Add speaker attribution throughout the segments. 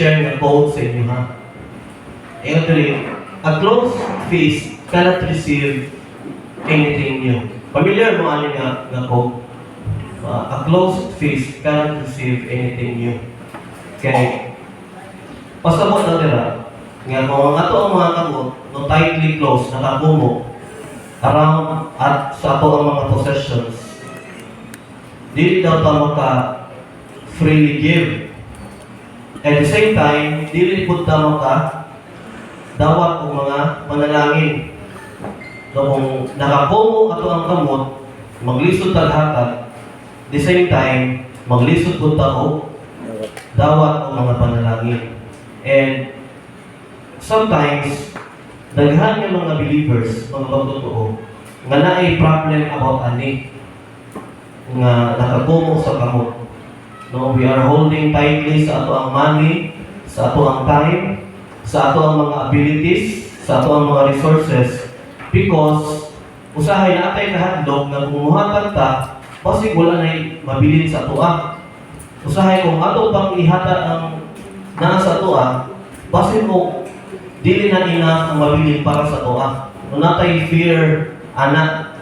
Speaker 1: Sharing a quote sa inyo ha. Actually, a closed fist cannot receive anything new. Familiar mo ano nga quote? A closed fist cannot receive anything new. Okay. Pasabot na nila, nga kung ang ato ang mga kamot, no tightly closed, nakabumo, around at sa ato ang mga possessions, dili daw ta maka freely give. At the same time, dili pud ta maka dawat og mga panalangin. So kung nakabumo ato ang kamot, maglisod ta hatag. The same time, maglisod pud ta og dawat og mga panalangin. And sometimes, daghan nga mga believers, mga pagtotoo, nga naay problem about ani nga nakabumo sa kamot. No, we are holding tightly sa ato ang money, sa ato ang time, sa ato ang mga abilities, sa ato ang mga resources, because usahay natay kahadlok nga kumuhatag ta, basig wala na'y mabilin sa ato ang. Usahay kung ato pang ihatag ang naa sa ato ang, basig kung dili na ina ang mabilin para sa ato ang. Kung natay fear, anak,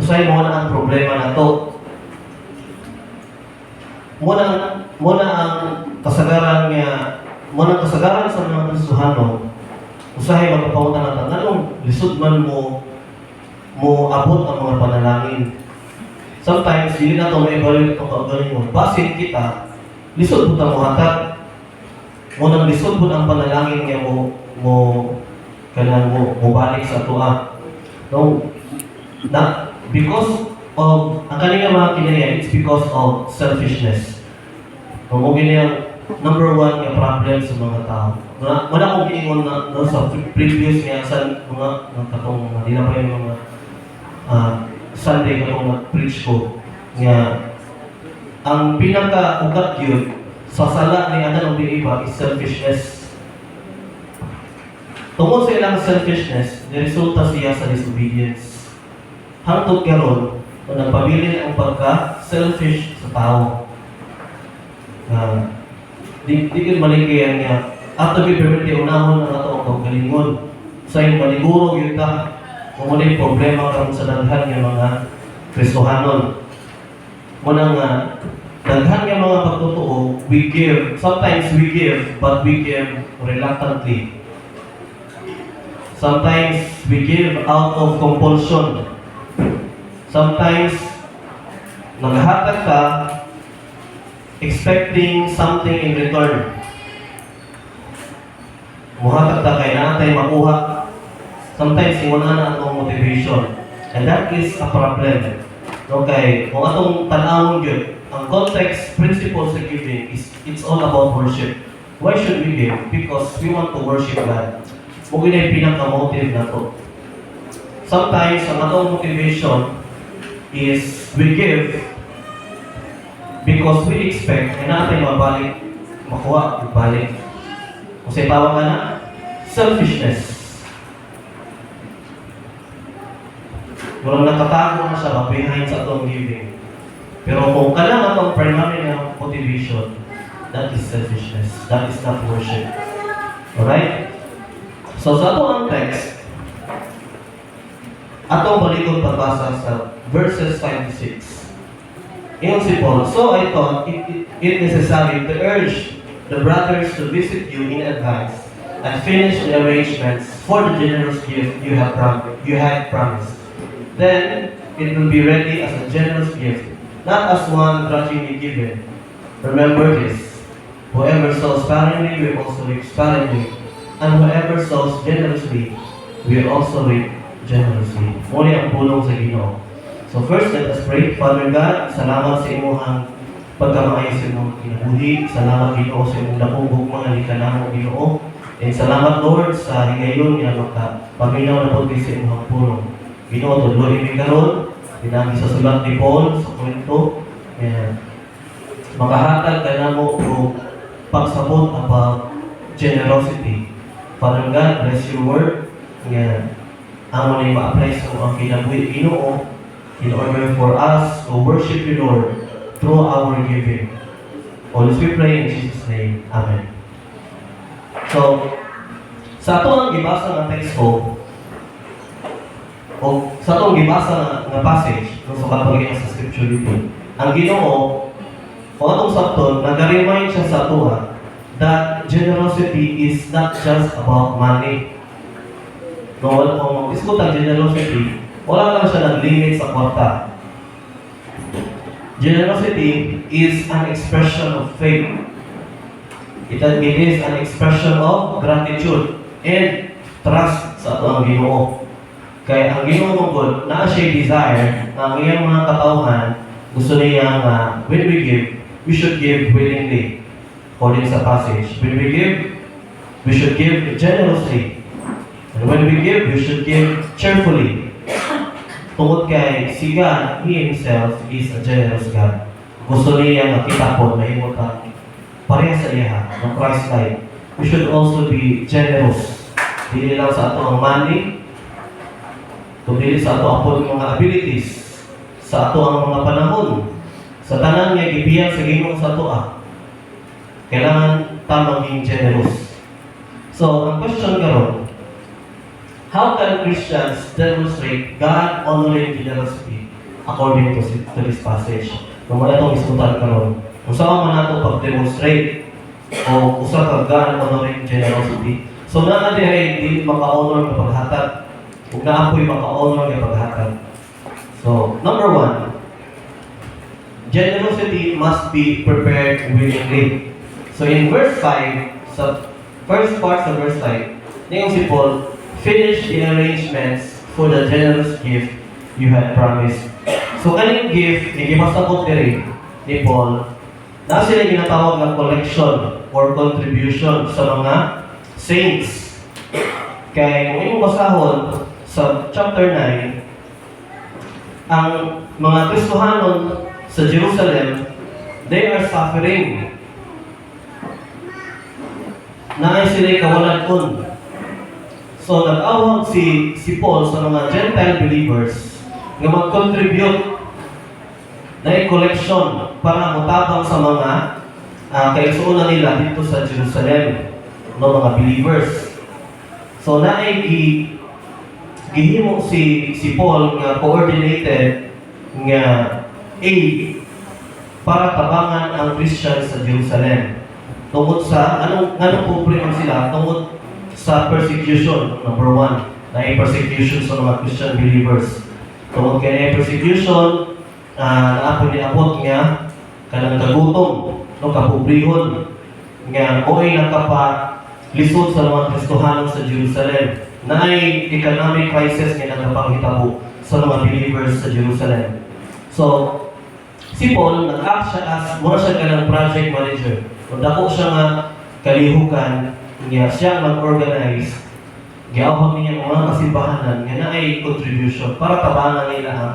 Speaker 1: usahay mo na ang problema na to. Muna ang kasagaran sa mga Kristohano, usahay magpapaunta natin, anong lisod man mo abot ang mga panalangin. Sometimes, hindi na ito ma-evaluate itong kaugaling mo. Basin kita, lisod po mo hatag. Munang lisod po ang panalangin niya mo balik sa tuwa. No? Because of, ang kanina mga kinaya, it's because of selfishness. Kung ganyan, number one yung problem sa mga tao. Wala akong kiingon na sa previous niya sa mga katong hindi na pa yung mga Sunday katong na-preach ko. Nga, ang pinaka-ugat yun, sa sala ni Adan o iba is selfishness. Tungkol sa ilang selfishness, niresulta siya sa disobedience. Hangtod karon, kung nagpabilin ang pagka-selfish sa tao. Di ko maligyan niya. After we permit, unahon ang ato ang pagkalingon. Sa yung maliguro yun ta, kung muna yung problema karon sa daghan ng mga Kristohanon. Muna nga, daghan ng mga pagtotoo, we give. Sometimes we give, but we give reluctantly. Sometimes we give out of compulsion. Sometimes, maghahatag ka, expecting something in return. Muhatag ka kay natin makuha. Sometimes, iwanan na atong motivation. And that is a problem. Okay, kung atong tanawon yun, ang context, principle sa giving is, it's all about worship. Why should we give? Because we want to worship God. Kung yun ay pinaka-motive na to. Sometimes, ang atong motivation is we give because we expect na natin makuha, mabalik. Kasi tawag na, selfishness. Walang nakatago na siya behind sa atong giving. Pero kung kailangan atong primary na motivation, that is selfishness. That is not worship. Alright? So sa atong text, atong balikod pagbasa sa verses 5 to 6. Ingon si Paul, so I thought it necessary to urge the brothers to visit you in advance and finish the arrangements for the generous gift you had promised. Then it will be ready as a generous gift, not as one grudgingly given. Remember this: whoever sows sparingly will also reap sparingly, and whoever sows generously will also reap generously. Muli ang pulong sa Ginoo. So first, let us pray. Father God, salamat sa imong pagkamaayo sa imong kinabuhi. Salamat Ginoo sa imong dakong mga likanamo Ginoo. And salamat Lord sa higayon nga makapaminaw na po sa imong pulong. Ginoo, tudloy mi karon, pinagi sa sulat ni Paul sa kwento. Makahatag ka na mo o pagsabot about generosity. Father God, bless your word. Amo na ma-apply sa mga kinabuhi Ginoo in order for us to worship you, Lord, through our giving. All this we pray in Jesus' name. Amen. So, sa ato ang gibasa nga text ko, o sa ato ang gibasa nga passage, no, sa katulad sa scripture dito, ang Ginoo, o atong sabton, nag-remind siya sa ato that generosity is not just about money. No, wala kung mag-isgot ang generosity, wala lang siya nag-limit sa kwarta. Generosity is an expression of faith. It is an expression of gratitude and trust sa ato ang Ginoo. Kaya ang Ginoo mong na siya desire na ang iyang mga katauhan gusto niya nga when we give, we should give willingly. According sa passage, when we give, we should give generously. And when we give, we should give cheerfully. Tungkol kay si God, He Himself is a generous God. Gusto niya makita po na himutan pareha sa iya ng Christ-like. We should also be generous. Dili lang sa ato ang money, kundi sa ato ang mga abilities, sa ato ang mga panahon, sa tanan niya gibiyang sa Ginoo sa ato kailangan ta maging generous. So, ang question karon, how can Christians demonstrate God-honoring generosity according to this passage? Kung wala itong isutan karon, kung saan man nato pag-demonstrate o usa ka God-honoring generosity. So, naadi ay di maka-honor ng paghatag. Kung naapoy maka-honor ng paghatag. So, number 1, generosity must be prepared willingly. So, in verse 5, sa first part sa verse 5, niyong si Paul, finish the arrangements for the generous gift you had promised. So, kaning gift, nagipasabot diri ni Paul, na sila ginatawag na collection or contribution sa mga saints. Kaya kung imong basahon sa chapter 9, ang mga Kristohanon sa Jerusalem, they are suffering. Naay sila'y kawalan-on. So, nag-awag si Paul sa mga Gentile believers na mag-contribute na collection para mutabang sa mga kaigsuunan nila dito sa Jerusalem, no, mga believers. So, naay gihimo si Paul nga coordinated nga aid para tabangan ang Christians sa Jerusalem. Tungkol sa anong problema sila tungkol sa persecution. Number 1, na persecution sa mga Christian believers. Tungkol kay persecution, naapon niabot nga kanang kagutom, no, kapobrehon nga oy nakapalisod sa mga Kristohanon sa Jerusalem. Naay economic crisis nga nagapangitabo sa mga believers sa Jerusalem. So, si Paul nag-act siya as mura siya kanang project manager. Kung dako siya nga kalihukan, nga siya mag-organize, giawag niya mga kasimbahanan nga naay contribution para tabangan nila ang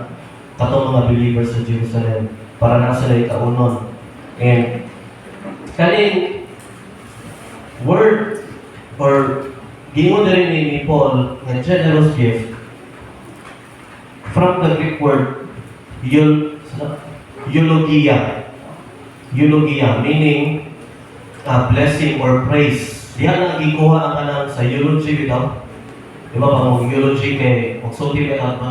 Speaker 1: katong mga believers sa Jerusalem para na sila ikaunon. And kaning word or gingon din ni Paul nga generous gift from the Greek word eulogia, meaning blessing or praise. Diyan ang ikuha ang kanang sa eulogy bitaw. Di ba pang eulogy kay magsulti ka ang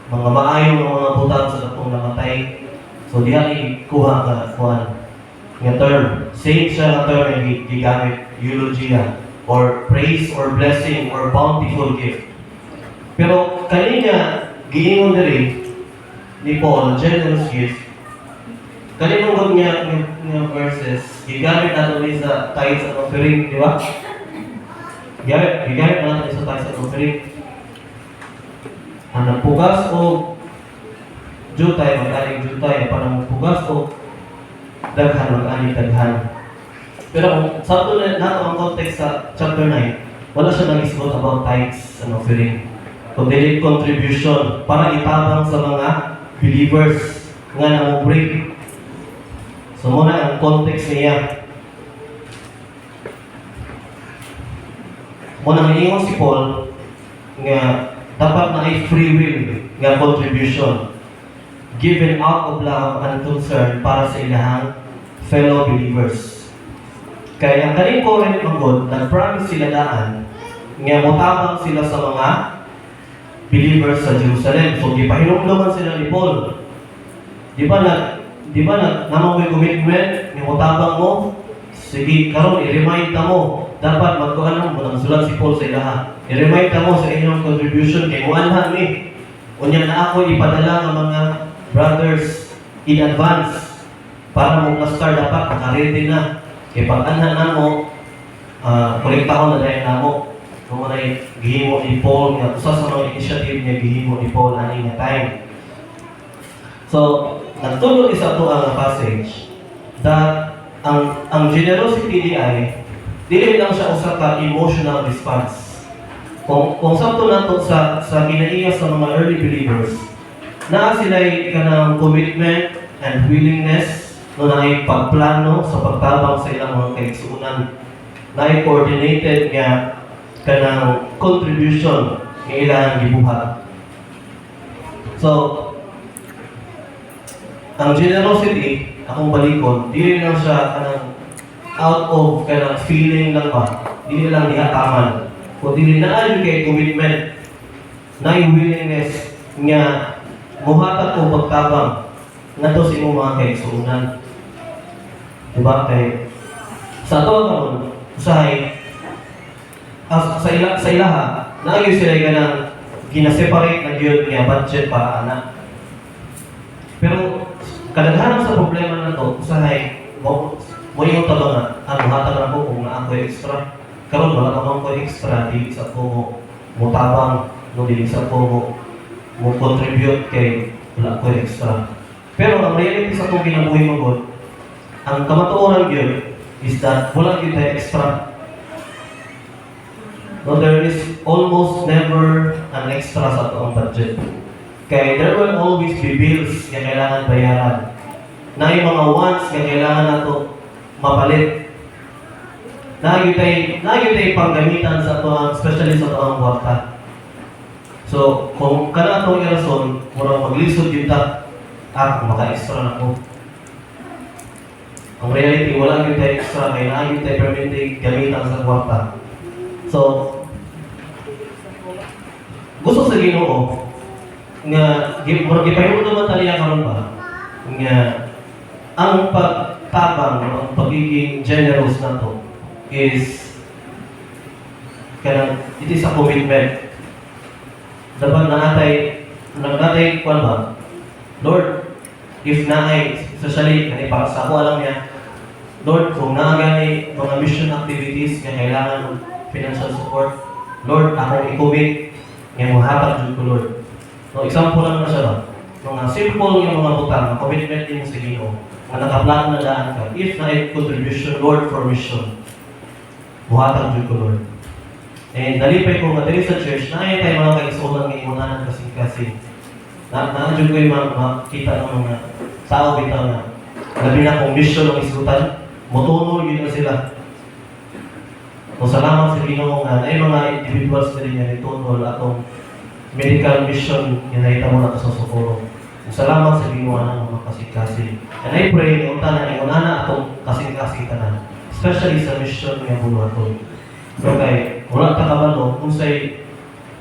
Speaker 1: mga maayong mga butang sa datong namatay. So diyan ikuha ka kuan nga term. Same siya nga term nga gigamit eulogia or praise or blessing or bountiful gift. Pero kaniya giingon diri ni Paul generous gift. Kalimong niya ng verses, gigamit natin ulit sa tithes at offering, di ba? Gigamit natin sa tithes at offering. Ang nagpugas o jutay, mag-aling jutay, parang magpugas o daghan, mag-aling daghan. Pero kung sakto na nato ang context sa chapter 9, wala siya nag-isgot about tithes and offering. Kundi contribution para itabang sa mga believers nga namubreak. So muna ang context niya. Muna mayingon si Paul nga dapat na ay free will nga contribution given out of love and concern para sa ilahang fellow believers. Kaya ang kaning Corinth magod, nag-promise sila daan, nga mutabang sila sa mga believers sa Jerusalem. So, gipahinumduman sila ni Paul. Di ba namang may commitment, ni mutabang mo? Sige, karon i-remind ta mo. Dapat magkuhan mo, nagsulat si Paul sa ilaha. I-remind ta mo sa inyong contribution kay muanhan ni. Unya na ako ipadala ng mga brothers in advance para mo na-start dapat naka-ready na. Kaya pag-anhan na mo, kolektahon na dahil na mo. Kung manay gihimo ni Paul, nga usa sa mga initiative niya gihimo ni Paul ani nga time. So, nagtulog isa to ang passage that ang generosity dili lang siya usa ka emotional response. Kung sakto nato sa kinaiya sa mga early believers, naa sila'y kanang commitment and willingness no na pagplano sa pagtabang sa ilang mga kaigsuunan, na coordinated nga kanang contribution ng ilang gibuhat. So, ang generosity, akong balikon, dili lang siya kanang out of kanang feeling lang ba, dili lang nihataman, kundi na kay commitment, na willingness nga muhatag o pagtabang ngadto sa imong mga kaigsuunan. Diba? Kay sa to karon usahay sa ilaha naayo sila ganang gina-separate na gyud nga budget para ana. Pero kadaghanan sa problema na to usahay mo yung tabang ang hatag na ko kung naa ko extra. Karon wala ka man ko extra di sa ko mo tabang no di sa ko mo contribute kay wala ko extra. Pero ang reality sa itong kinabuhi mo God, ang kamatuoran yun is that wala yun tayo extra. No, there is almost never an extra sa itong budget. Kaya there will always be bills na kailangan bayaran. Na yung mga wants na kailangan na ito mapalit. Na yun tayo panggamitan sa ito, especially sa ito ang kwarta. So, kung kana itong irason, murang maglisod yun maka-extra na po. Ang reality, wala yung tayo extra, kaya na yung tayo permanente gamitan sa kwarta. So, gusto sa Ginoo nga gipahimutan naman taliya karon ba nga ang pagtabang, ang pagiging generous na to is kanang it is a commitment. Dapat natay kwan ba? Lord, if naay, especially para sa ako alam niya, Lord, kung naagani mga mission activities nga kailangan ng financial support, Lord, ako i-commit nga mahatag jud ko, Lord. No, example lang na siya ba? Mga simple nga mga butang, commitment din sa Ginoo, nga nakaplano na daan ka. If naay contribution, Lord, for mission, mahatag jud ko, Lord. And nalipay ko nga diri sa church, naay tayo mga kaigsuonan nga imunanan kasing-kasing. Naadyo ko yung makita ng mga tao bitaw na labi na kung mission ng isutan, motuno yun na sila. So, salamat sa Ginoo nga ay mga individuals na rin yan itunol atong medical mission yung nakita mo na sa Socorro. Salamat sa Ginoo ng mga kasing-kasing. And I pray, unta na iunana atong kasing-kasing tanan, especially sa mission nga buluhaton. So, kay wala ta kabalo kung sa'y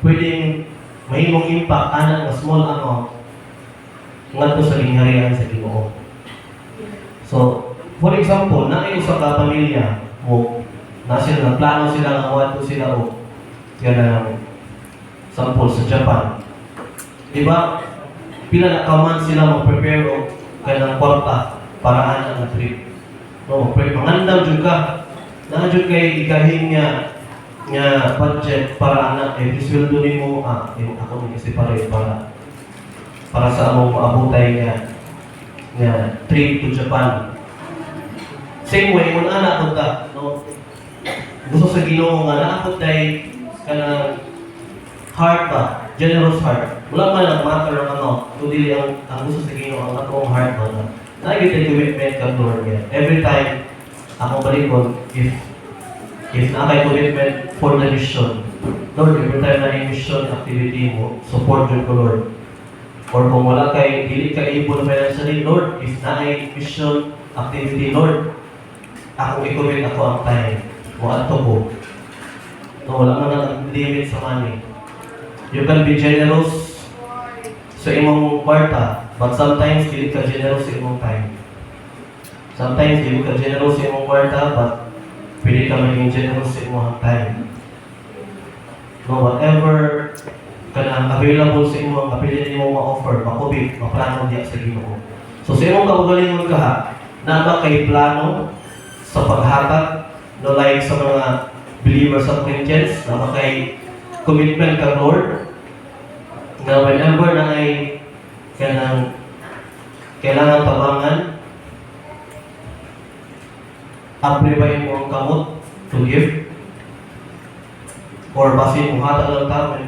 Speaker 1: pwedeng mahimong impact ana nga small amount ngadto sa gingharian sa Ginoo. So, for example, naay usa ka pamilya mo na sila nagplano sila nga awadto sila o kanang sample sa Japan. Diba? Pila na kaman sila mag-prepare o kanang kwarta para ana nga trip. No, pangandam jud ka. Na jud kay ikahin nga budget para anak sweldo nimo ako ni kasi para sa among maabutay nga trip to Japan. Same way kung anak ko ta, no, gusto sa Ginoo nga naabot tay kanang heart ba, generous heart. Wala man ang matter ng kundi ang gusto sa Ginoo ang atong heart ba na nagitay commitment ka Lord nga. Every time ako balikon if na-kay commitment for the mission, Lord, every time na yung mission activity mo, support yun ko, Lord. Or kung wala dili ka able financially, Lord, if na-kay mission activity, Lord, ako i-commit ako ang time. O ato ko. No, wala man ang limit sa money. You can be generous sa imong kwarta, but sometimes dili ka generous sa imong time. Sometimes dili ka generous sa imong kwarta, but pwede ka maging generous sa imong time. No, whatever kanang available sa imong, pwede nimo ma-offer, makubit, maplano diya sa Ginoo. So sa imong kaugalingon ka, na ba kay plano sa paghatag, no, like sa mga believers sa Corinthians, na ba kay commitment ka Lord, na whenever na ay kanang kailangan tabangan, amplify mo ang kamot to give, or basin mo hatag lang ta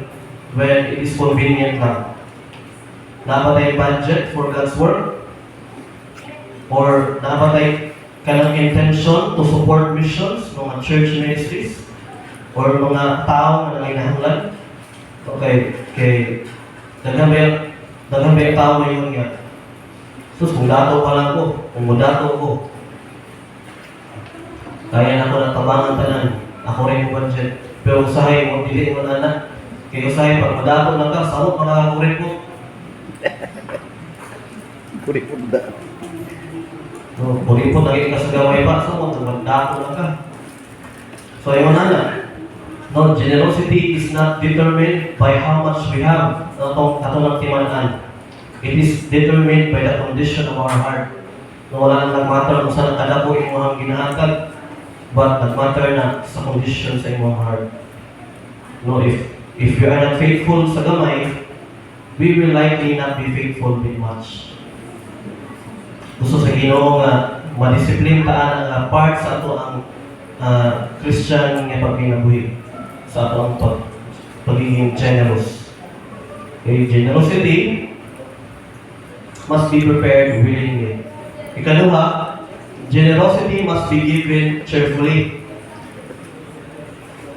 Speaker 1: when it is convenient lang. Napatay budget for God's work, or napatay kanang intention to support missions, mga church ministries, or mga tao na nanginahanglan. Okay, kay daghan ba yung tao ngayon nga. Sus, kung dato pa lang ko, kung mudato ko, kaya na ko ng tabangan tanan, ako rin yung budget. Pero usahay mo, dili mo na. Kaya usahay, pag mudato lang ka, saan mo pa rin ko?
Speaker 2: Kuripot da.
Speaker 1: No, kuripot, naging ka sa gaway pa, saan mo, mudato lang ka. So, yung nana, no, generosity is not determined by how much we have. Atong timanan. It is determined by the condition of our heart. No, wala nang nag-matter kung saan nakadako yung mga ginahatag, but nag-matter na sa condition sa imong heart. No, if you are not faithful sa gamay, we will likely not be faithful with much. Gusto sa Ginoo nga madisiplin taan ang part sa ato ang Christian nga pagkinabuhi, sa ato ang pagiging generous. Okay, generosity must be prepared willingly. Ikaduha, generosity must be given cheerfully.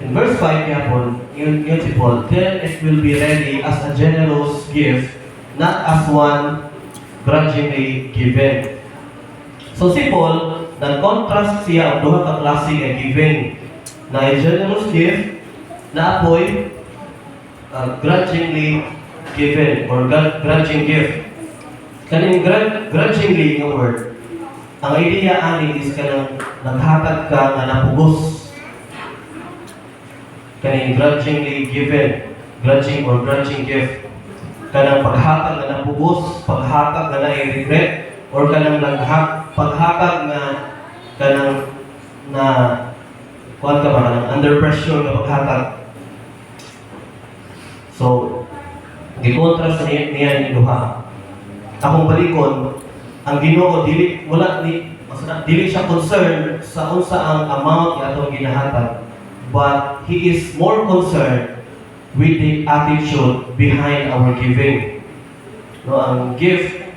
Speaker 1: In verse 5, yapon, yun si Paul, then it will be ready as a generous gift, not as one grudgingly given. So si Paul, nag-contrast siya ang duha ka klase nga giving, na a generous gift, na apoy grudgingly given, or grudging gift. Kaning grudgingly nga word, ang idea ani is kanang naghatag ka nga napugos. Kaning grudgingly given, grudging or grudging gift. Kanang paghatag nga napugos, paghatag nga na-regret, or kanang paghatag nga kanang na kuwan ka ba, kanang under pressure nga paghatag. So, gi-contrast niya ni duha. Akong balikon, ang Ginoo dili siya concerned sa unsa ang amount nga atong ginahatag, but He is more concerned with the attitude behind our giving. No, ang gift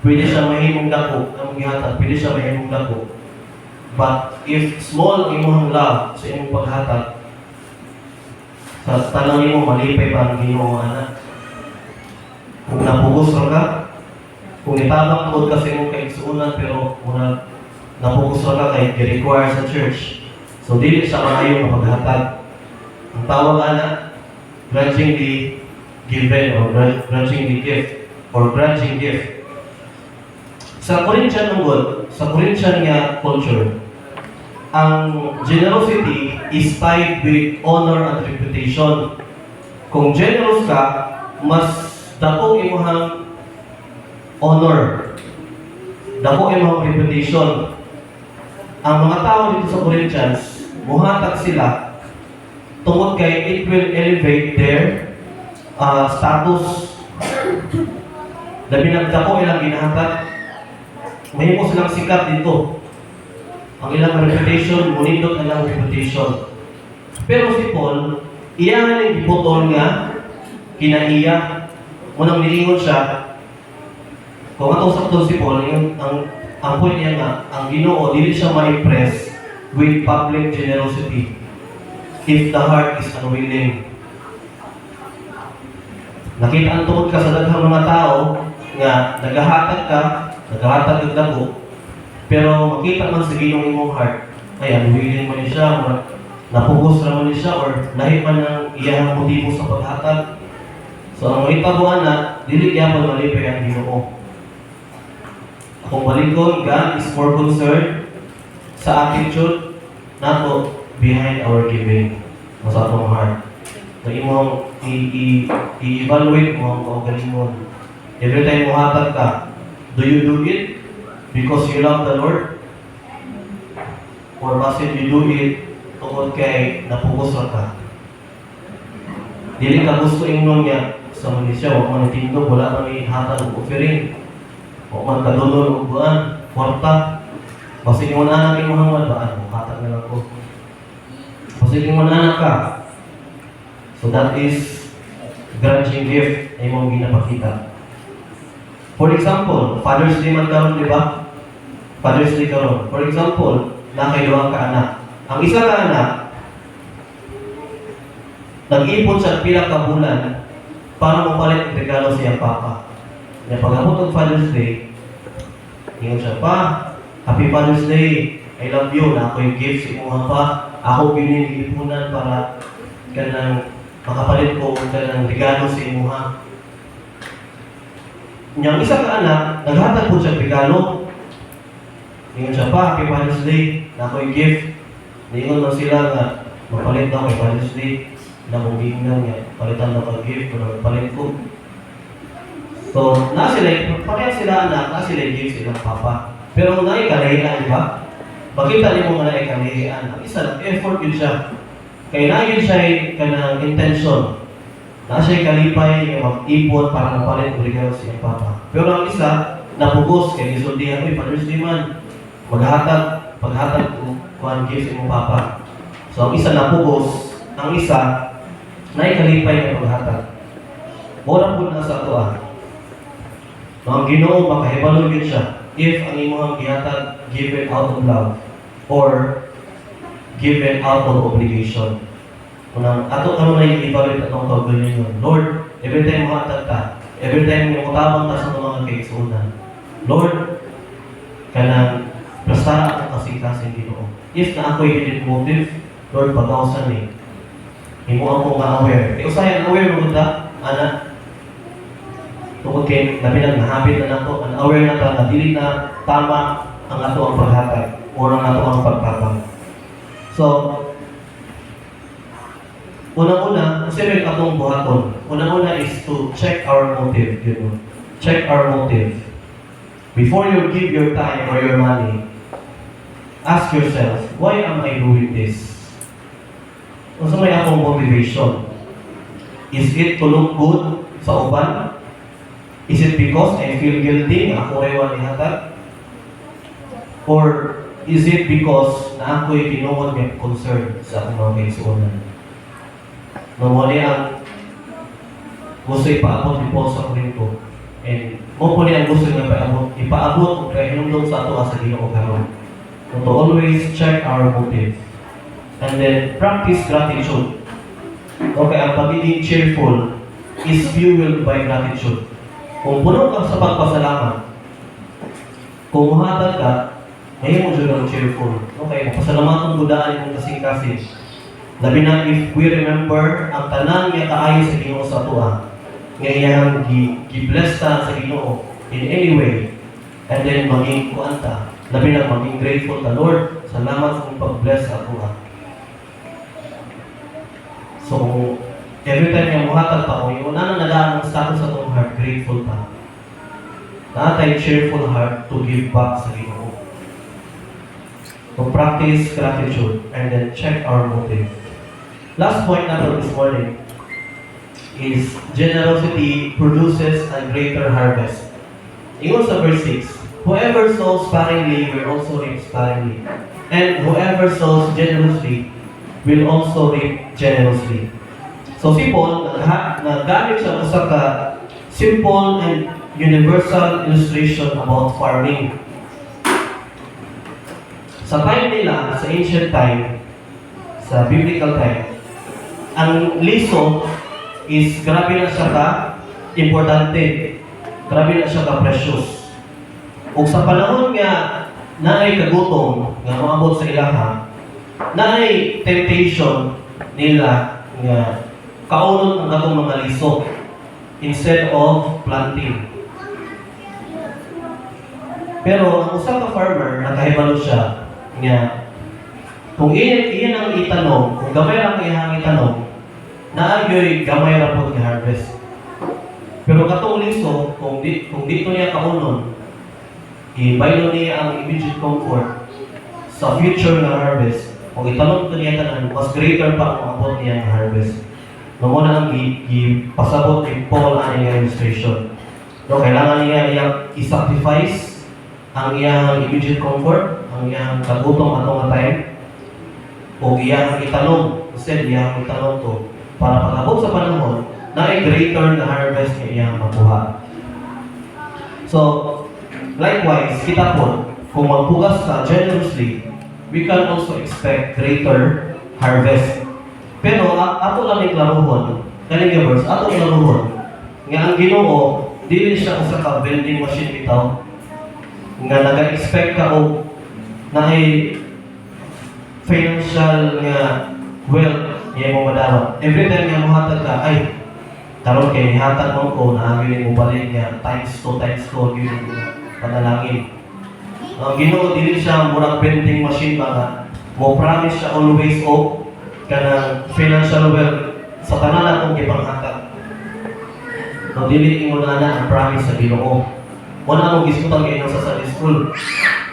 Speaker 1: pwede siya mahimong dako, ang gihatag pwede siya mahimong dako. But if small ang imong love sa imong paghatag, sa tanang nimo malipay pa ang Ginoo ana. Kung napugos ra ka, kung itabang tuod ka sa imong kaigsuonan pero muna napugos ra ka kay gi-require sa church, so dili siya maayo nga paghatag. Ang tawag ana, grudgingly given or grudgingly gift or grudging gift. Sa Corinthian nga culture, ang generosity is tied with honor and reputation. Kung generous ka, mas dako imong honor, dako imong reputation. Ang mga tao dito sa Corinthians, muhatag sila tungod kay it will elevate their status. Labi nagdako ilang ginahatag, mahimo silang sikat dito. Ang ilang reputation, munindot ang ilang reputation. Pero si Paul, iya nga yung giputol nga, kinaiya, munang nilingon siya, kung atong sakton si Paul, ang point niya nga, ang Ginoo, dili siya ma-impress with public generosity if the heart is unwilling. Nakita ang tungod ka sa daghang mga tao nga nagahatag ka, nagahatag ng dako, pero makita man sa Ginoo imong heart, ay anuwilin man siya, or napugos naman siya, or lahi man ang iyang motibo sa paghatag. So ang mahitabuan na, dili gyapon malipay ang Ginoo. Kung balikon, God is more concerned sa attitude nato behind our giving o sa atong heart. So imong i-evaluate mo ang kaugalingon. Every time mo hatag ka, do you do it because you love the Lord? Or basin you do it tungkol kay napugos ra ka? Dili ka gusto ingnon niya sa Malaysia, huwag man itindog, wala man ihatag o offering. Huwag man kadulol o buwan, kwarta. Basin mo na anak yung Muhammad, baan mo, hatag na lang ko. Basin mo na anak ka. So that is grudging gift ay mong ginapakita. For example, Father's Day man karon, di ba? Father's Day karon. For example, nakailuwang ka anak. Ang isa ka anak, nag-ipon sa pila ka bulan para mapalit ang regalo sa iyang papa. Kaya pag-abot ng Father's Day, ingon siya, pa, Happy Father's Day, I love you, na ako yung gift sa imuha pa. Ako binilipunan para kanang makapalit ko kanang regalo sa imuha. Niyang isa ka anak, naghatag po siya regalo. Ingon siya, pa, Happy Father's Day, na ako yung gift. Ingon lang sila nga, mapalit daw kay Father's Day. Namubing na niya, palitan na pag-gift, pero palit ko. So, pareha sila anak, sila gift silang papa. Pero na ikalahian, di ba? Makita niyo mo na ikalahian. Ang isa, effort yun siya. Kaya na yun siya kanang intention. Na siya ikalipay, mag-ipon para mapalit ng regalo sa iyang papa. Pero ang isa, napugos, kaya gisuldihan, Father's Day man, paghatag kuhan gift sa iyong papa. So, ang isa napugos, ang isa, na ikalipay ng paghatag. Mura po na sa ito ang Ginoo makahibalo yun siya if ang imong gihatag given out of love or given out of obligation. Kung ato karon na i-evaluate atong kaugalingon, Lord, every time mo hatag ka, every time mo kutabang ka sa mga kaigsuonan, Lord, kanang prestara ako kasing Ginoo. If na ako'y hidden motive, Lord, pag-ausan ni imo ako nga aware. Usahay aware mo ta, ana. Tungkol kay nabilang nahabit na nato, aware na ta na dili na tama ang ato ang paghatag o ang ato ang pagtabang. So, una-una, kasi may atong buhaton. Una-una is to check our motive, you know. Check our motive. Before you give your time or your money, ask yourself, why am I doing this? Kung may akong motivation, is it to look good sa uban? Is it because I feel guilty na ako rewan ihatag? Or is it because na ako'y tinuod ng concern sa akong mga kaigsuonan? Normally ang gusto ipaabot ni Paul sa Corinto, and mo po niya ang gusto niya ipaabot kung kaya hinumdong sa ato sa Ginoo karon. To always check our motive. And then, practice gratitude. Okay, ang pagiging cheerful is fueled by gratitude. Kung puno ka sa pagpasalamat, kung mahatag ka, ngayon mo dyan ang cheerful. Okay, pasalamatan budaan yung kasing-kasing. Labi na if we remember ang tanan niya kaayo sa Ginoo sa atua, ngayon gi-bless ta sa Ginoo in any way, and then maging kuanta. Labi na maging grateful ta, Lord, salamat sa mong pag-bless sa atua. So, every time yung muhatag pa ko, yung una na nalaan ang status sa itong heart, grateful pa. Natay cheerful heart to give back sa Ginoo. So, practice gratitude and then check our motive. Last point natin this morning is generosity produces a greater harvest. Ingon sa verse 6, whoever sows sparingly will also reap sparingly, and whoever sows generously will also reap generously. So si Paul, naggamit siya sa simple and universal illustration about farming. Sa time nila, sa ancient time, sa biblical time, ang liso is grabe na siya importante. Grabe na siya precious. Ug sa panahon nga naay kagutom nga maabot sa ilaha, na ay temptation nila nga kaunod ang atong mga liso instead of planting. Pero ang usa ka farmer nakahibalo siya nga kung iyan ang itanong, kung gamay lang iyang itanong, naagyoy gamay ra pod nga harvest. Pero katong liso, kung dito niya kaunon, ibaylo niya ang immediate comfort sa future nga harvest. Kung itanong ko niya tanan, mas greater pa ang abot niya nga harvest. No mo na ang pasabot ni Paul ang iyang illustration. No, kailangan niya iyang i-sacrifice ang iyang immediate comfort, ang iyang kagutom atong nga time, o iyang itanong, instead iyang itanong to, para pag-abot sa panahon, na ay greater na harvest niya iyang makuha. So, likewise, kita po, kung magpugas ka generously, we can also expect greater harvest. Pero ato lang yung klaruhon, kaning verse, ato klaruhon, nga ang Ginoo, dili siya usa ka vending machine bitaw, nga nag-expect ka o na ay financial nga wealth niya mo madawat. Every time nga mohatag ka, ay, karon kay nihatag mo ko, naagin mo balik nga, times 2, yun yung panalangin. Ang Ginoo, dili siya murang vending machine ba nga, mo promise siya always o kanang financial wealth sa tanan atong gipanghatag. No, dili mo na ang promise sa Ginoo. Wala akong giskutan kayo sa Sunday school.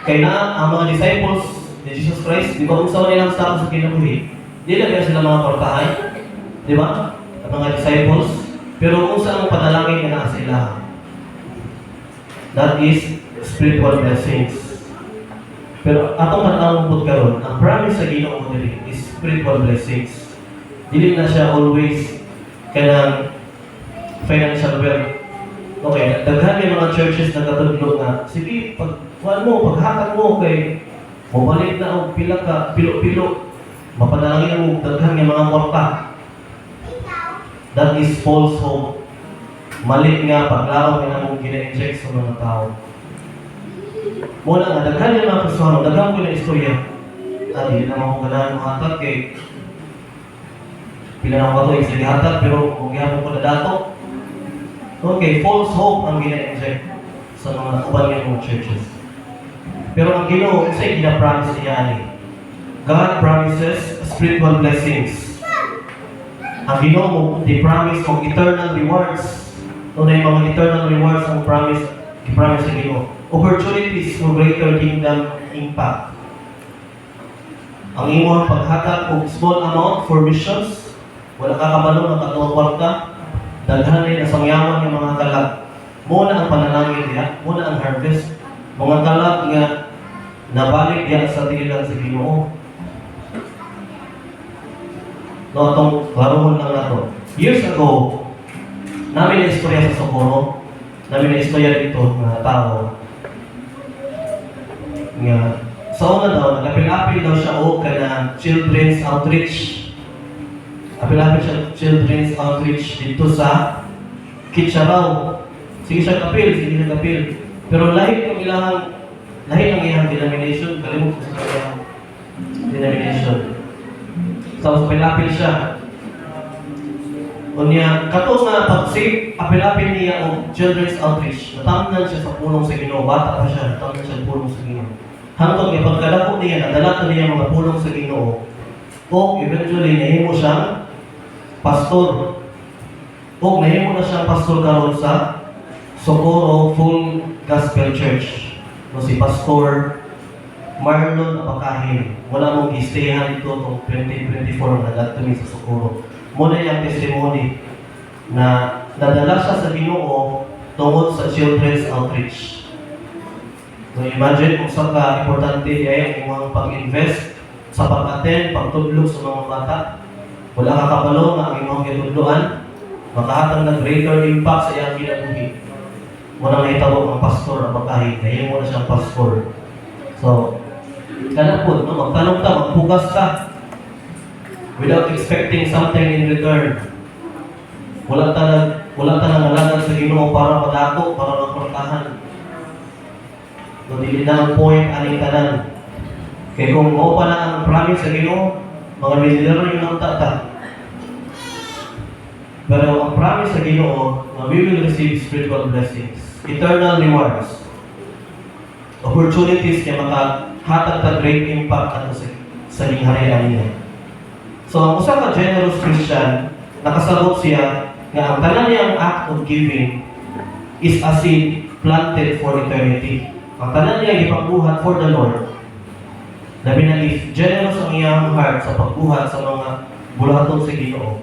Speaker 1: Kaya na, ang mga disciples ni Jesus Christ, di ba kung saan nilang status sa kinabuhi, di lang sila mga portahay, di ba? Ang mga disciples, pero kung saan ang panalangin na nasa sila, that is spiritual blessings. Pero atong katawang karon, ang promise sa Ginoo mo diri is spiritual blessings. Dili na siya always kanang financial wealth. Okay, daghan may mga churches na katudlo nga, sige, paghatag mo kay mabalik na og pila ka pilo-pilo, mapanalangin mo daghan may mga kwarta. That is false hope. Mali nga paglaom nga mong gina-inject sa mga tao. Muna nga, daghan yung mga kasuhan, daghan ko na istorya. Hindi naman ko ganahan mahatag kay pila na ko ito, sige hatag, pero kung gihapon ko na dato. Okay, false hope ang gina-inject sa mga uban ng mga churches. Pero ang Ginoo, kasi gina-promise niya ni God promises spiritual blessings. Ang Ginoo, they promise of eternal rewards. Tunay mga eternal rewards ang i-promise sa Ginoo. Opportunities for greater kingdom impact. Ang imong paghatag og small amount for missions, wala ka kabalo ng katuwang kwarta, daghan ay nasangyaman ng mga kalag. Muna ang panalangin niya, muna ang harvest. Mga kalag nga nabalik diya sa tigilan sa Ginoo. No, itong klaruhon lang na to. Years ago, namin na istorya sa Socorro, namin na istorya dito na tao. Nga, sa una daw, nag-apil-apil daw siya o ka children's outreach. Apil-apil siya children's outreach dito sa Kitcharaw. Sige siya kapil. Pero lahit ang iyang denomination, kalimut ko sa iyang denomination. So, apil-apil siya. O niya, kato nga pag-save, apil-apil niya o children's outreach, natamnan siya sa pulong sa Ginoo. Bata pa siya, natamnan siya sa pulong sa Ginoo. Hangtod kay pagkalako niya, nadala niya mga pulong sa Ginoo. O eventually, nahimo siyang pastor. O nahimo na siyang pastor karon sa Socorro Full Gospel Church. No, si Pastor Marlon Abakahin. Wala mong gistayan dito itong 2024 na nagatuloy sa Socorro. Muna yung testimony na nadala siya sa Ginoo tungkol sa children's outreach. So imagine kung saan ka importante ay ang pag-invest sa pag-attend, pagtudlog sa mga bata. Wala ka kabalo na ang imong gitudloan, makahatag na greater impact sa iyang kinabuhi. Muna nga itawag ang pastor ang pagkahin, kaya mo na siyang pastor. So, kana po, no? Magtanong ka, magpugas ka, without expecting something in return. Wala tanang alangan sa Ginoo para padato, para magportahan. No, dili na ang point aning tanan. Kaya kung mo pa na ang promise sa Ginoo, mga milyoner yung nagtata. Pero ang promise sa Ginoo, na we will receive spiritual blessings, eternal rewards, opportunities kaya makahatag ta great impact ato sa lingharian niya. So ang usa ka generous Christian, nakasabot siya nga ang tanan niyang act of giving is a seed planted for eternity. Ang tanan niya ipagbuhat for the Lord. Labi na if generous ang iyang heart sa pagbuhat sa mga bulaton sa Ginoo.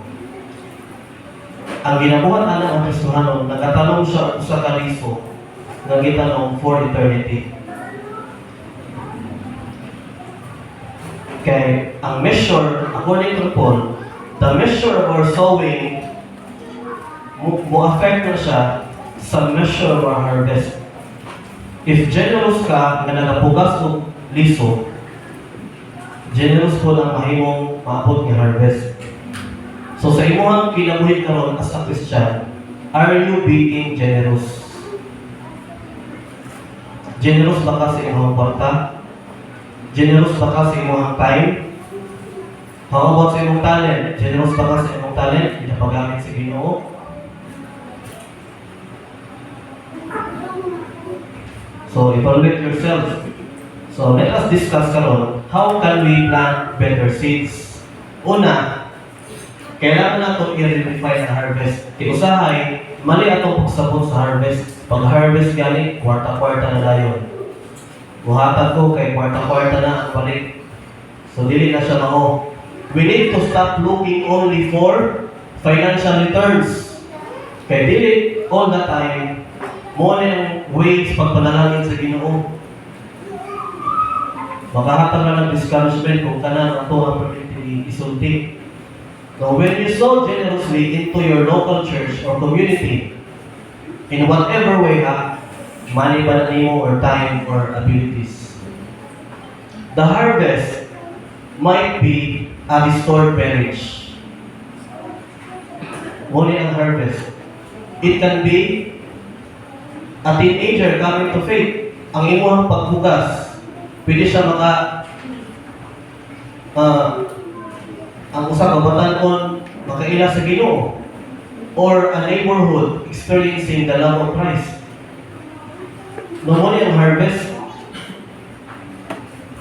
Speaker 1: Ang ginabuhat ana ang Kristohanon, nagatanong siya sa kaliso nga gitanong for eternity. Kay ang measure, according to Paul, the measure of our sowing mo affect na siya sa measure of our harvest. If generous ka nga nagapugas og liso, generous po lang mahimong maabot nga harvest. So sa imong kinabuhi karon as a Christian, are you being generous? Generous ba ka sa imong kwarta? Generous ba ka sa imong time? How about sa imong talent? Generous ba ka sa imong talent? Ginapagamit sa Ginoo? So evaluate yourself. So let us discuss karon, how can we plant better seeds? Una, kailangan natin i-redefine ang harvest. Usahay, mali atong pagsabot sa harvest. Pag harvest gani, kwarta-kwarta na dayon. Buhatan ko kay kwarta-kwarta na ang balik. So dili na siya mao. We need to stop looking only for financial returns. Kay dili all the time mo na yung ways pagpanalangin sa Ginoo. Makahatag na ng discouragement kung kanan ato ang isulti. So when you sow generously into your local church or community, in whatever way money ba na nimo or time or abilities, the harvest might be a restored marriage. Muli ang harvest. It can be a teenager coming to faith. Ang imong pagbugas, pwede siya ang usa ka batan-on makaila sa Ginoo, or a neighborhood experiencing the love of Christ. No mo ang harvest.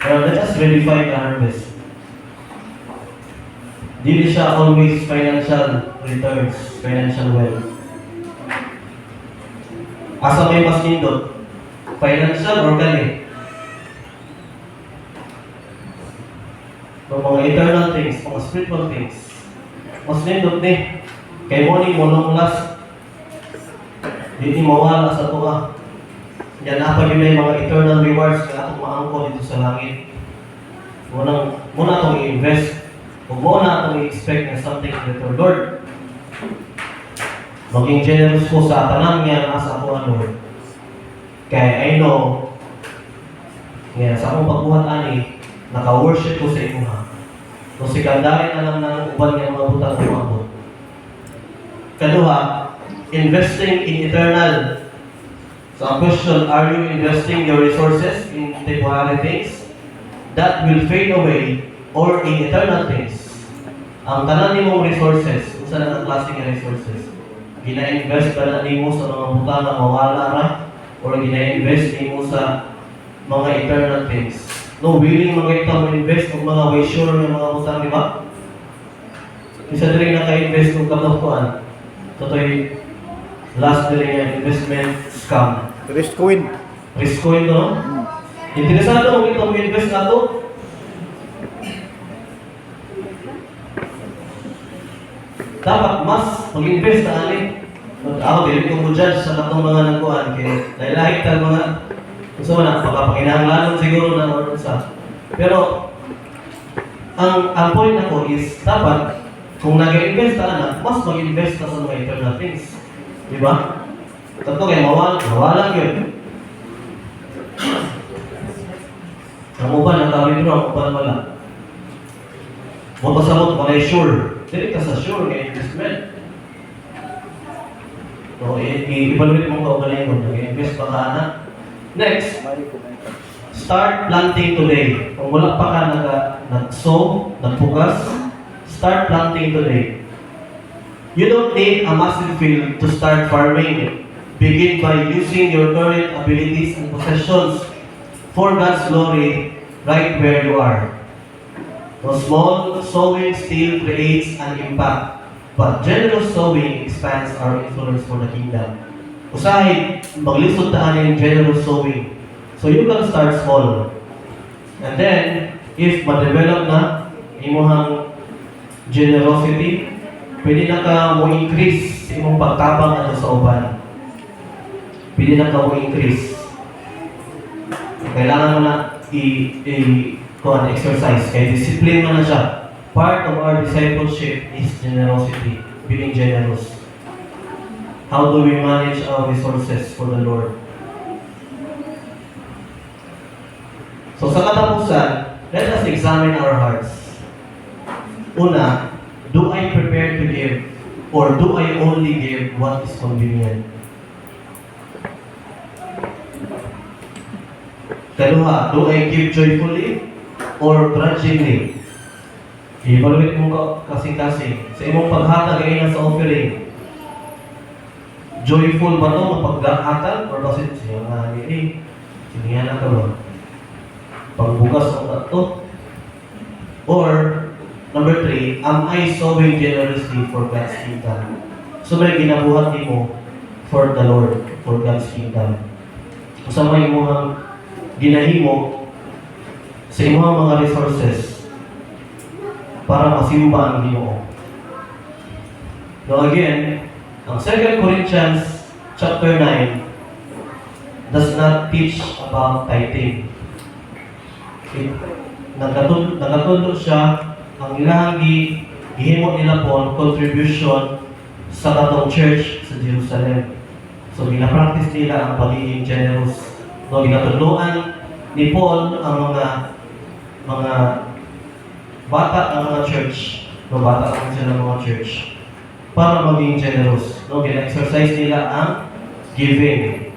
Speaker 1: Let us verify the harvest. Dili siya always financial returns, financial wealth. Asa may mas nindot? Financial or gani? Mga eternal things, mga spiritual things. Mas nindot ni. Kay mo ni mo last. Di mawala sa tuwa. Yan apa yun yung mga eternal rewards na atong maangko dito sa langit. Muna itong i-invest. Huwag mo na itong i-expect na something in return. Lord, maging generous ko sa tanan niya nasa ako Lord. Kaya I know, nga sa akong pagbuhat ani, naka-worship ko sa imo ha. So sikandahin na lang ng uban niya mga butang umabot. Kaduha, investing in eternal. So ang question, are you investing your resources in temporary things that will fade away or in eternal things? Ang tanan nimong resources, kung saan ang klaseng resources, gina-invest ba na nimo sa mga butang na mawala ra or gina-invest nimo sa mga eternal things? No, willing mga ito mo-invest kung mga way sure ng mga butang, di ba? Isa rin naka-invest kung kapakuan. So ito'y last na rin investment scam.
Speaker 2: Risk coin.
Speaker 1: Risk coin to, no? Interesado mo ito mo-invest na to? Dapat mas mag-invest na alin. Ako, dili ko mo judge sa katong mga nagkuhan. Kaya lahit ka mga gusto mo na, pagkapakinahanglanon siguro na or sa. Pero, ang point ako is, dapat, kung nag-invest ka na, mas mag-invest ka sa mga eternal things. Di ba? Ito kaya mawala yun. Ang uban, naka-withdraw, ang uban wala. Mo pasabot, wala sure. Dili ka sa sure ng investment. So, i-evaluate mo ka o galing mo, nag-invest pa ka na. Next, start planting today. Kung wala pa ka nag-sow, nagpugas, start planting today. You don't need a massive field to start farming. Begin by using your current abilities and possessions for God's glory right where you are. So small sowing still creates an impact, but generous sowing expands our influence for the kingdom. Usahay, maglisod taan yung generous sowing. So you can start small. And then, if ma-develop na imuhang generosity, pwede na ka mo increase sa imong pagtabang ato sa uban. Pwede na ka mo increase. Kailangan mo na exercise. Kaya discipline mo na siya. Part of our discipleship is generosity. Being generous. How do we manage our resources for the Lord? So sa katapusan, let us examine our hearts. Una, do I prepare to give? Or do I only give what is convenient? Kaduha, do I give joyfully or grudgingly? I-evaluate mo kasing-kasing. Sa imong paghatag ay sa offering. Joyful ba ito mapaghatag? Or kasi siya nga nili? Sinihan na ka ba? Pagbukas ang ito? Or, number 3, am I sowing generously for God's kingdom? So may ginabuhat mo for the Lord, for God's kingdom. Sa may imuhang ginahimo sa imuhang mga resources para masimba ang Ginoo. Now again, ang 2 Corinthians chapter 9 does not teach about tithing. Nagkatulo siya ang ilahang gihimo nila po contribution sa katong church sa Jerusalem. So gina-practice nila ang pagiging generous. No, ginatuluan ni Paul ang mga bata ng mga church, no, bata ang sila ng mga church, para maging generous. No, gina-exercise nila ang giving,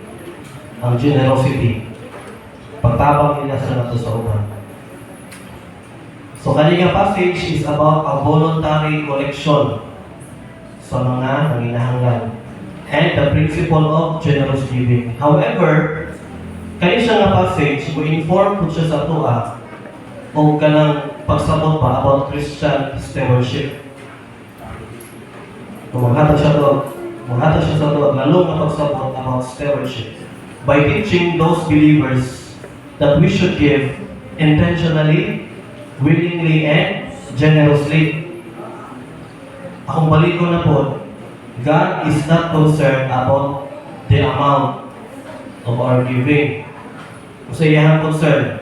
Speaker 1: ang generosity. Pagtabang nila sa nato sa uban. So, kanilang passage is about a voluntary collection sa mga nanginahanglan and the principle of generous giving. However, kani siya nga passage, mo-inform po siya sa tuwa o kanang pagsabot pa about Christian stewardship. Kung maghatag siya sa tuwa, lalo na pagsabot about stewardship by teaching those believers that we should give intentionally, willingly, and generously. Akong balik ko na po, God is not concerned about the amount of our giving. Kung sa iyang concern,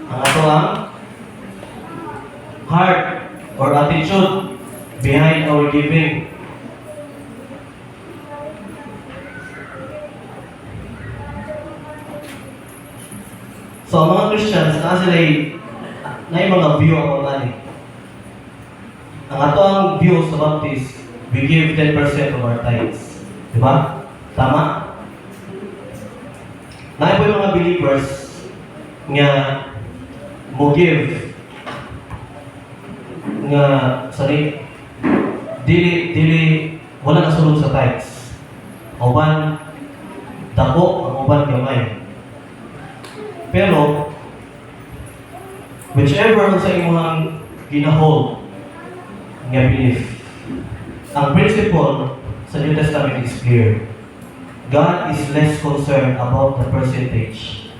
Speaker 1: ang ato ang heart or attitude behind our giving. So, ang mga Christians, na yung mga view ako nani. Ang ato ang view sa Baptist, we give 10% of our tithes. Diba? Tama? Na po yung mga believers nga mo give nga dili wala na sulod sa tithes. Uban dako, ang uban gamay. Pero whichever sa imong ginahold nga belief, ang principle sa New Testament is clear. God is less concerned about the percentage.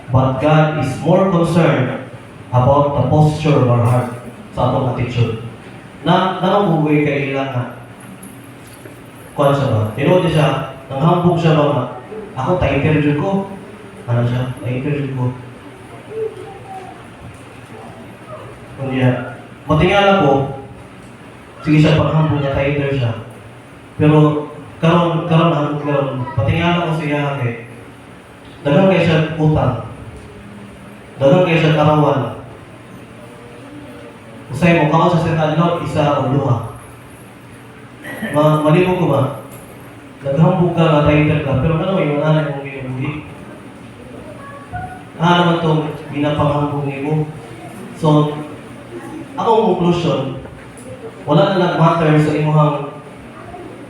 Speaker 1: But God is more concerned about the posture of our heart sa atong attitude. Nanangubuhay kay ilang nga. Kuhan siya ba? Tinood siya, nanghambog siya ba nga, ako ta-interview ko. Ano siya? Ta-interview ko. Kunya, matingala ko, sige siya paghambog niya, ta-interview siya. Pero, karon patingala ko siya kay dagang kay siya utang, dagang kay siya karawan. Usay mo kaon sa sentadlaw isa o duha. Malimo ko ba? Naghambog ka nga title ka, pero ano yung anak mong hindi? naman itong ginapangambong mo. So, akong conclusion, wala na nag-matter sa imuhang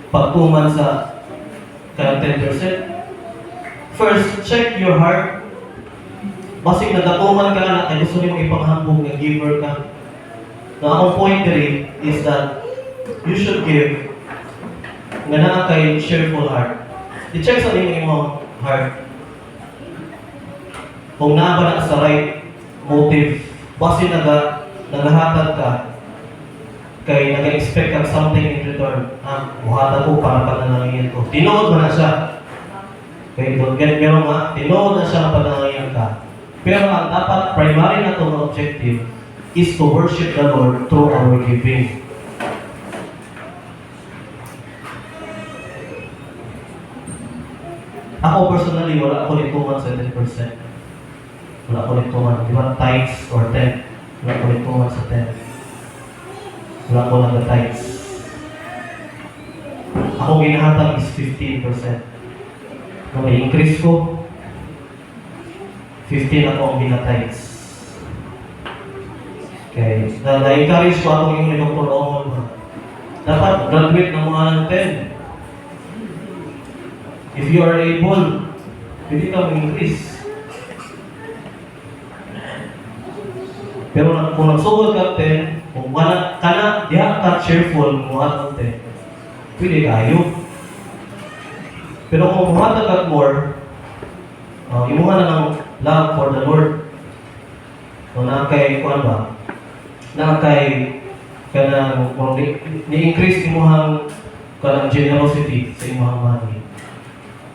Speaker 1: pagtuman sa kanang 10%. First, check your heart. Basig nagatuman ka na ay gusto nyo ipanghambog na giver ka. Na akong point diri is that you should give nga naa kay cheerful heart. I-check sa imong heart. Kung naa ba na sa right motive, basig naghahatag ka kay nag-expect ka something in return. Buhatan ko para pananangin ko. Tinood mo na siya. Okay, don't get me wrong ha. Tinood na siya na pananangin ka. Pero ang dapat primary na itong objective is to worship the Lord through our giving. Ako personally, wala ako nituman sa 10%. Wala ako nituman. Di ba? Tithes or 10. Wala ako nituman sa 10. Wala ako nag-tithes. Ako ginahatag is 15%. Kung may increase ko, 15 ako ang ginatights. Okay. Na-encourage ko ako yung Dr. Omon. Dapat graduate ng mga ng 10. If you are able, pwede ka mag-increase. Pero kung nagsugod ka 10, kung wala ka na, diha ka cheerful, muhatag 10, pwede kayo. Pero kung muhatag ka more, imuha na ng love for the Lord. So, nakakay, kuhan ba? Nakakay, kanang, kung ni-increase imuhang kanang generosity sa imuhang money.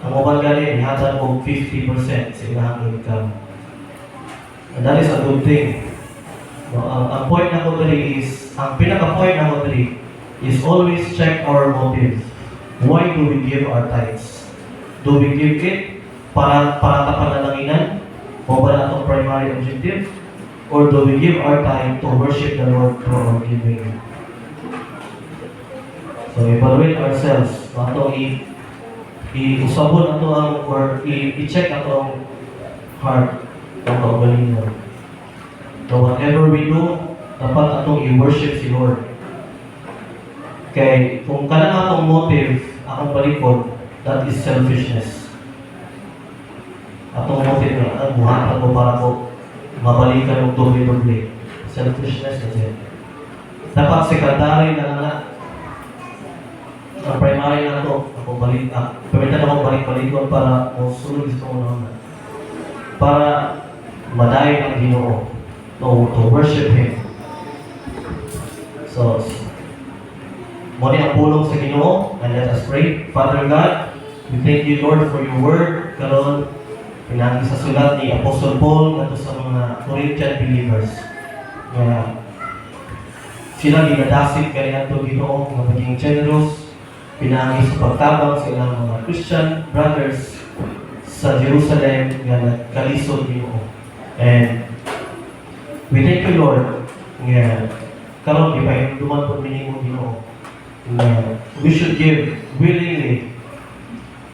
Speaker 1: Ang uban gani, ihatag mo 50% sa ilang income. And that is a good thing. No, ang point na ko dali is, ang pinaka-point na ko dali is always check our motive. Why do we give our tithes? Do we give it para tapanalaginan? O ba na itong primary objective? Or do we give our time to worship the Lord through our giving? So, evaluate ourselves. I-usabon ato ang, or i-check ato ang heart ng kaugalingon. So whatever we do, dapat atong i-worship si Lord. Kaya kung kanang atong motive, akong balikod, that is selfishness. Atong motive na, ang buhatan ko para ko mabalikan ng doble-doble. Selfishness na yun. Dapat sekretary na nga. Ang primary na ito, ako balik, pamitan ako balik-balikon para sunod gusto mo naman. Para madayo ang Ginoo to worship Him. So, muli ang pulong sa Ginoo, and let us pray. Father God, we thank you Lord for your word. Karon, pinagi sa sulat ni Apostle Paul at sa mga Corinthian believers. Sila ginadasig kaya ito Ginoo, mga maging generous, pinagi sa pagtabang sa ilang mga Christian brothers sa Jerusalem nga nagkalisod Ginoo. And we thank you Lord nga karon ipahinduman po minimo Ginoo nga we should give willingly